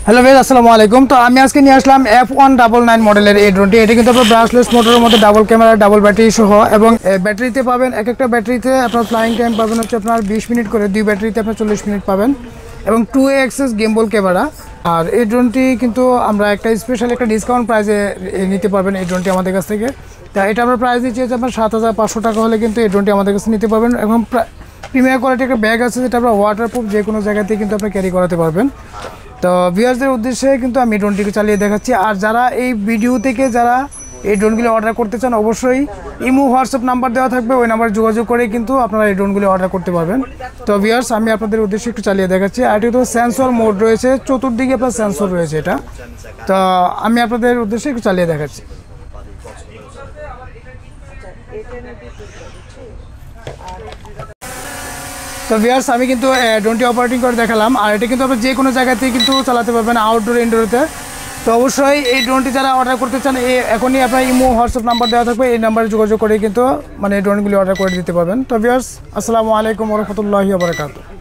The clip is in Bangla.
হ্যালো ভাই, আসসালামু আলাইকুম। তো আমি আজকে নিয়ে আসলাম F199 মডেলের এই ড্রোনটি। এটা কিন্তু আপনার ব্রাশলেস মোটরের মধ্যে ডাবল ক্যামেরা, ডাবল ব্যাটারি সহ, এবং ব্যাটারিতে পাবেন একটা ব্যাটারিতে আপনার ফ্লাইং টাইম পাবেন হচ্ছে আপনার 20 মিনিট করে, দুই ব্যাটারিতে আপনার 40 মিনিট পাবেন, এবং 2A অ্যাক্সেস গেমবল ক্যামেরা। আর এই ড্রোনটি কিন্তু আমরা একটা স্পেশাল একটা ডিসকাউন্ট প্রাইসে নিতে পারবেন এই ড্রোনটি আমাদের কাছ থেকে। তা এটা আমরা প্রাইস দিচ্ছি হচ্ছে আপনার 7,500 টাকা হলে কিন্তু এই ড্রোনটি আমাদের কাছে নিতে পারবেন। এবং প্রিমিয়ার কোয়ালিটি একটা ব্যাগ আছে যেটা আপনার ওয়াটারপ্রুফ, যে কোনো জায়গাতে কিন্তু আপনি ক্যারি করাতে পারবেন। তো ভিউয়ার্সদের উদ্দেশ্যে কিন্তু আমি ড্রোনটিকে চালিয়ে দেখাচ্ছি। আর যারা এই ভিডিও থেকে যারা এই ড্রোনগুলো অর্ডার করতে চান, অবশ্যই ইমো হোয়াটসঅ্যাপ নাম্বার দেওয়া থাকবে, ওই নাম্বারে যোগাযোগ করে কিন্তু আপনারা এই ড্রোনগুলো অর্ডার করতে পারবেন। তো ভিউয়ার্স, আমি আপনাদের উদ্দেশ্যে একটু চালিয়ে দেখাচ্ছি। আর এটা তো সেন্সর মোড রয়েছে, চতুর্দিকে আপনার সেন্সর রয়েছে এটা। তো আমি আপনাদের উদ্দেশ্যে একটু চালিয়ে দেখাচ্ছি। তো ভিউয়ার্স, আমি কিন্তু ড্রোনটি অপারেটিং করে দেখালাম। আর এটা কিন্তু আপনি যে কোনো জায়গাতেই কিন্তু চালাতে পারবেন, আউটডোর ইনডোরতে। তো অবশ্যই এই ড্রোনটি যারা অর্ডার করতে চান, এখনই আপনার ইমো হোয়াটসঅ্যাপ নাম্বার দেওয়া থাকবে, এই নাম্বারে যোগাযোগ করে কিন্তু এই ড্রোনগুলি অর্ডার করে দিতে পারবেন। তো ভিউয়ার্স, আসসালামু আলাইকুম ওয়া রাহমাতুল্লাহি ওয়া বারাকাতুহু।